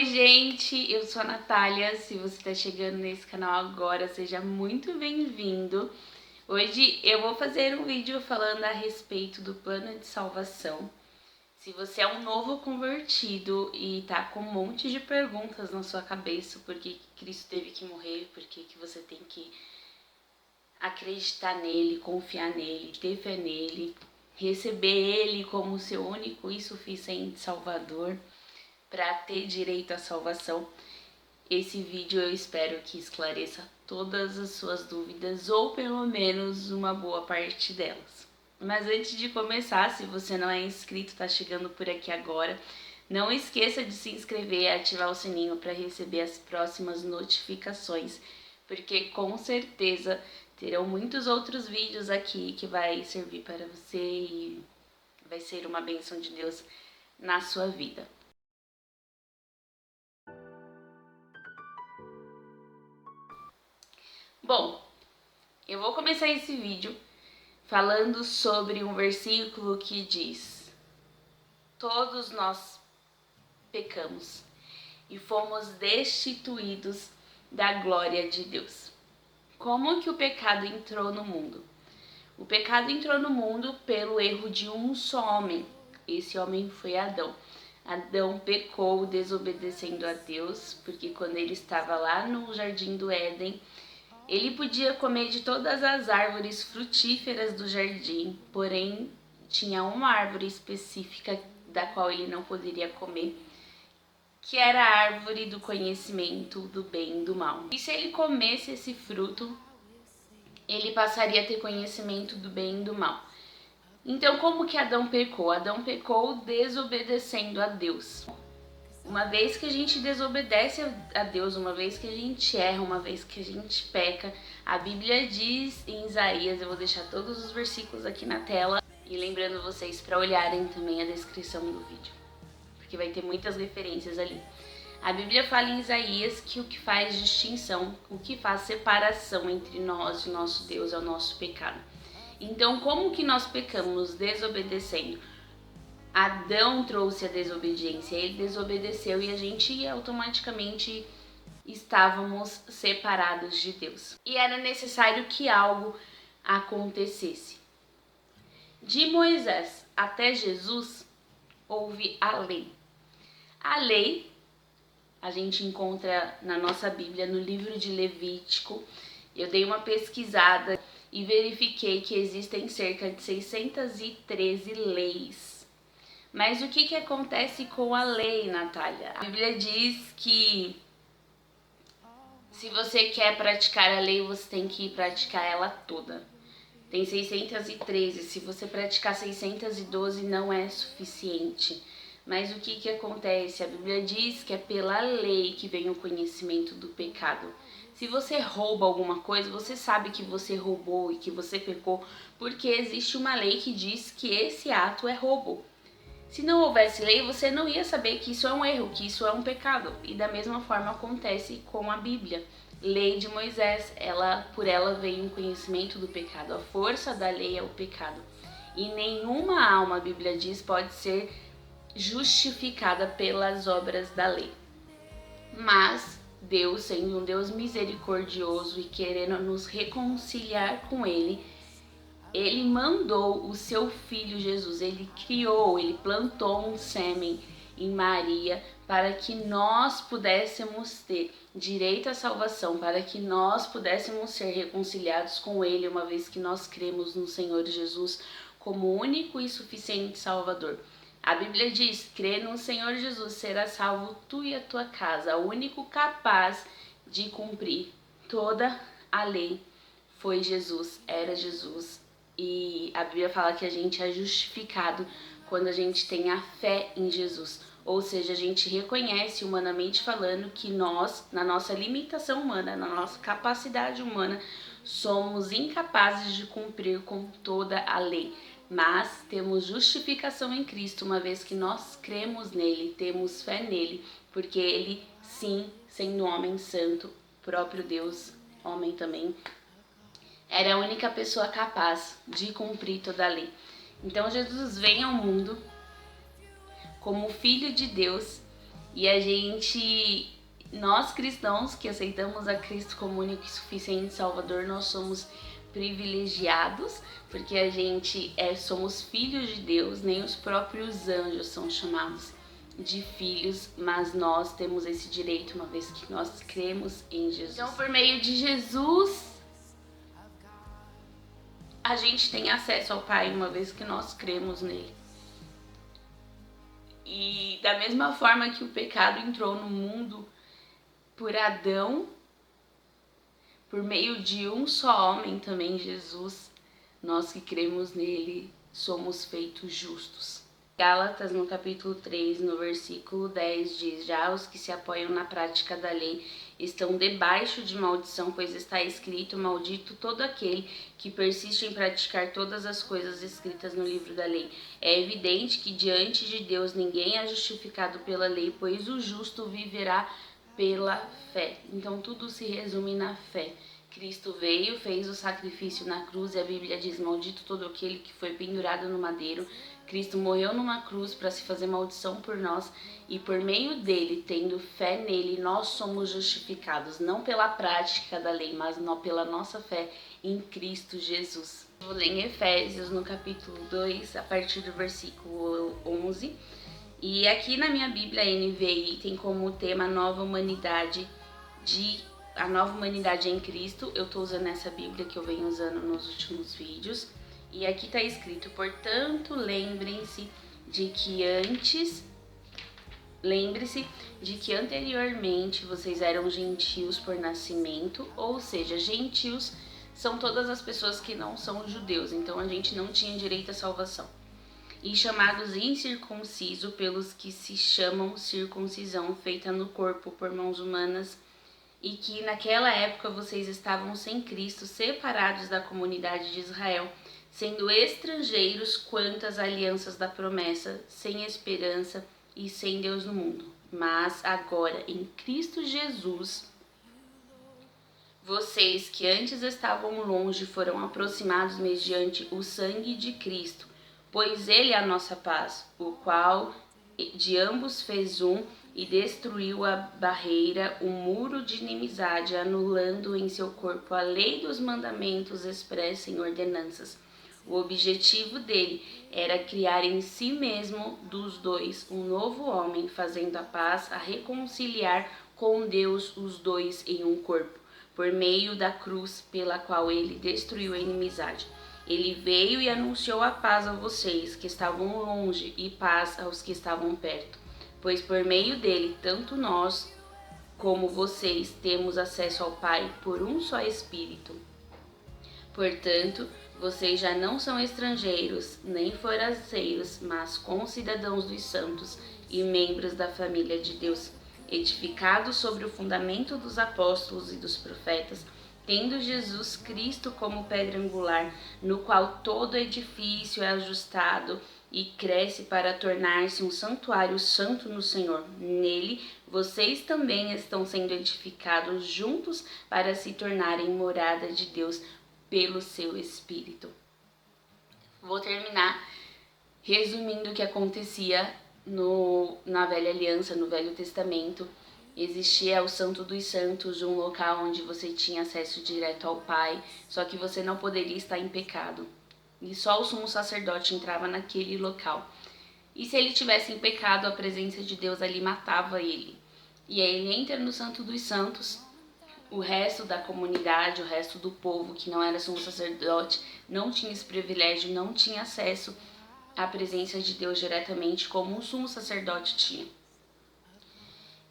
Oi gente, eu sou a Natália, se você está chegando nesse canal agora, seja muito bem-vindo. Hoje eu vou fazer um vídeo falando a respeito do plano de salvação. Se você é um novo convertido e tá com um monte de perguntas na sua cabeça, por que Cristo teve que morrer, por que você tem que acreditar nele, confiar nele, ter fé nele, receber ele como seu único e suficiente Salvador, para ter direito à salvação. Esse vídeo eu espero que esclareça todas as suas dúvidas, ou pelo menos uma boa parte delas. Mas antes de começar, se você não é inscrito, está chegando por aqui agora, não esqueça de se inscrever e ativar o sininho para receber as próximas notificações, porque com certeza terão muitos outros vídeos aqui que vai servir para você e vai ser uma bênção de Deus na sua vida. Bom, eu vou começar esse vídeo falando sobre um versículo que diz: todos nós pecamos e fomos destituídos da glória de Deus. Como que o pecado entrou no mundo? O pecado entrou no mundo pelo erro de um só homem. Esse homem foi Adão. Adão pecou desobedecendo a Deus, porque quando ele estava lá no jardim do Éden, ele podia comer de todas as árvores frutíferas do jardim, porém tinha uma árvore específica da qual ele não poderia comer, que era a árvore do conhecimento do bem e do mal. E se ele comesse esse fruto, ele passaria a ter conhecimento do bem e do mal. Então, como que Adão pecou? Adão pecou desobedecendo a Deus. Uma vez que a gente desobedece a Deus, uma vez que a gente erra, uma vez que a gente peca, a Bíblia diz em Isaías, eu vou deixar todos os versículos aqui na tela, e lembrando vocês para olharem também a descrição do vídeo, porque vai ter muitas referências ali. A Bíblia fala em Isaías que o que faz distinção, o que faz separação entre nós e o nosso Deus é o nosso pecado. Então, como que nós pecamos? Desobedecendo. Adão trouxe a desobediência, ele desobedeceu e a gente automaticamente estávamos separados de Deus. E era necessário que algo acontecesse. De Moisés até Jesus, houve a lei. A lei a gente encontra na nossa Bíblia, no livro de Levítico. Eu dei uma pesquisada e verifiquei que existem cerca de 613 leis. Mas o que acontece com a lei, Natália? A Bíblia diz que se você quer praticar a lei, você tem que praticar ela toda. Tem 613, se você praticar 612 não é suficiente. Mas o que acontece? A Bíblia diz que é pela lei que vem o conhecimento do pecado. Se você rouba alguma coisa, você sabe que você roubou e que você pecou, porque existe uma lei que diz que esse ato é roubo. Se não houvesse lei, você não ia saber que isso é um erro, que isso é um pecado. E da mesma forma acontece com a Bíblia. Lei de Moisés, por ela vem o conhecimento do pecado. A força da lei é o pecado. E nenhuma alma, a Bíblia diz, pode ser justificada pelas obras da lei. Mas Deus, sendo um Deus misericordioso e querendo nos reconciliar com Ele, Ele mandou o seu Filho Jesus, Ele criou, Ele plantou um sêmen em Maria para que nós pudéssemos ter direito à salvação, para que nós pudéssemos ser reconciliados com Ele, uma vez que nós cremos no Senhor Jesus como único e suficiente Salvador. A Bíblia diz: crê no Senhor Jesus, será salvo tu e a tua casa. O único capaz de cumprir toda a lei foi Jesus, era Jesus. E a Bíblia fala que a gente é justificado quando a gente tem a fé em Jesus. Ou seja, a gente reconhece, humanamente falando, que nós, na nossa limitação humana, na nossa capacidade humana, somos incapazes de cumprir com toda a lei. Mas temos justificação em Cristo, uma vez que nós cremos nele, temos fé nele, porque ele, sim, sendo homem santo, próprio Deus, homem também, era a única pessoa capaz de cumprir toda a lei. Então Jesus vem ao mundo como Filho de Deus E nós cristãos que aceitamos a Cristo como único e suficiente Salvador, nós somos privilegiados, porque somos filhos de Deus, nem os próprios anjos são chamados de filhos, mas nós temos esse direito uma vez que nós cremos em Jesus. Então, por meio de Jesus, a gente tem acesso ao Pai uma vez que nós cremos nele. E da mesma forma que o pecado entrou no mundo por Adão, por meio de um só homem também, Jesus, nós que cremos nele somos feitos justos. Gálatas, no capítulo 3, no versículo 10, diz: já os que se apoiam na prática da lei estão debaixo de maldição, pois está escrito: maldito todo aquele que persiste em praticar todas as coisas escritas no livro da lei. É evidente que diante de Deus ninguém é justificado pela lei, pois o justo viverá pela fé. Então tudo se resume na fé. Cristo veio, fez o sacrifício na cruz, e a Bíblia diz: maldito todo aquele que foi pendurado no madeiro. Cristo morreu numa cruz para se fazer maldição por nós, e por meio dele, tendo fé nele, nós somos justificados, não pela prática da lei, mas não pela nossa fé em Cristo Jesus. Vou ler em Efésios, no capítulo 2, a partir do versículo 11. E aqui na minha Bíblia, a NVI tem como tema a nova humanidade em Cristo. Eu estou usando essa Bíblia que eu venho usando nos últimos vídeos. E aqui está escrito: portanto, lembre-se de que anteriormente vocês eram gentios por nascimento, ou seja, gentios são todas as pessoas que não são judeus, então a gente não tinha direito à salvação. E chamados incircunciso pelos que se chamam circuncisão feita no corpo por mãos humanas, e que naquela época vocês estavam sem Cristo, separados da comunidade de Israel, sendo estrangeiros quanto às alianças da promessa, sem esperança e sem Deus no mundo. Mas agora, em Cristo Jesus, vocês que antes estavam longe foram aproximados mediante o sangue de Cristo, pois ele é a nossa paz, o qual de ambos fez um e destruiu a barreira, o muro de inimizade, anulando em seu corpo a lei dos mandamentos expressa em ordenanças. O objetivo dele era criar em si mesmo dos dois um novo homem, fazendo a paz, a reconciliar com Deus os dois em um corpo, por meio da cruz pela qual ele destruiu a inimizade. Ele veio e anunciou a paz a vocês que estavam longe e paz aos que estavam perto, pois por meio dele, tanto nós como vocês temos acesso ao Pai por um só Espírito. Portanto, vocês já não são estrangeiros nem forasteiros, mas concidadãos dos santos e membros da família de Deus, edificados sobre o fundamento dos apóstolos e dos profetas, tendo Jesus Cristo como pedra angular, no qual todo edifício é ajustado e cresce para tornar-se um santuário santo no Senhor. Nele, vocês também estão sendo edificados juntos para se tornarem morada de Deus pelo seu Espírito. Vou terminar resumindo o que acontecia na Velha Aliança, no Velho Testamento. Existia o Santo dos Santos, um local onde você tinha acesso direto ao Pai, só que você não poderia estar em pecado. E só o sumo sacerdote entrava naquele local. E se ele tivesse em pecado, a presença de Deus ali matava ele. E aí ele entra no Santo dos Santos. O resto da comunidade, o resto do povo que não era sumo sacerdote, não tinha esse privilégio, não tinha acesso à presença de Deus diretamente como um sumo sacerdote tinha.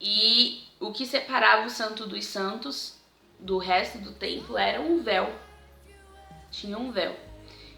E o que separava o Santo dos Santos do resto do templo era um véu. Tinha um véu.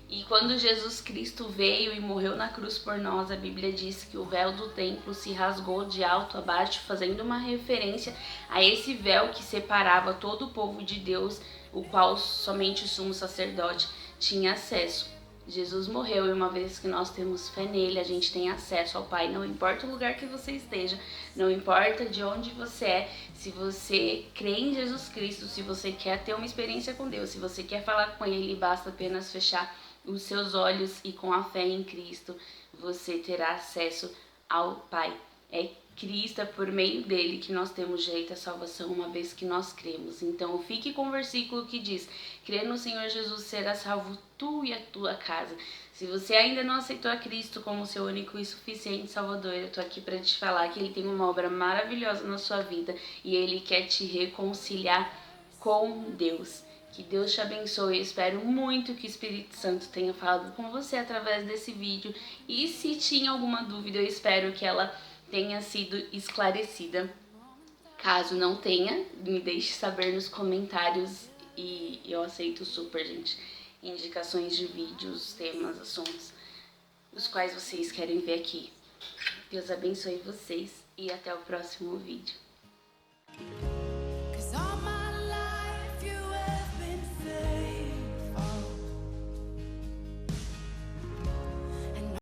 E quando Jesus Cristo veio e morreu na cruz por nós, a Bíblia diz que o véu do templo se rasgou de alto a baixo, fazendo uma referência a esse véu que separava todo o povo de Deus, o qual somente o sumo sacerdote tinha acesso. Jesus morreu e uma vez que nós temos fé nele, a gente tem acesso ao Pai. Não importa o lugar que você esteja, não importa de onde você é, se você crê em Jesus Cristo, se você quer ter uma experiência com Deus, se você quer falar com Ele, basta apenas fechar os seus olhos e com a fé em Cristo, você terá acesso ao Pai. É Cristo, é por meio dele que nós temos direito à salvação, uma vez que nós cremos. Então fique com o versículo que diz: crê no Senhor Jesus, será salvo tu e a tua casa. Se você ainda não aceitou a Cristo como seu único e suficiente Salvador, eu tô aqui para te falar que ele tem uma obra maravilhosa na sua vida e ele quer te reconciliar com Deus. Que Deus te abençoe. Eu espero muito que o Espírito Santo tenha falado com você através desse vídeo. E se tinha alguma dúvida, eu espero que ela tenha sido esclarecida. Caso não tenha, me deixe saber nos comentários e eu aceito super, gente, indicações de vídeos, temas, assuntos, os quais vocês querem ver aqui. Deus abençoe vocês e até o próximo vídeo.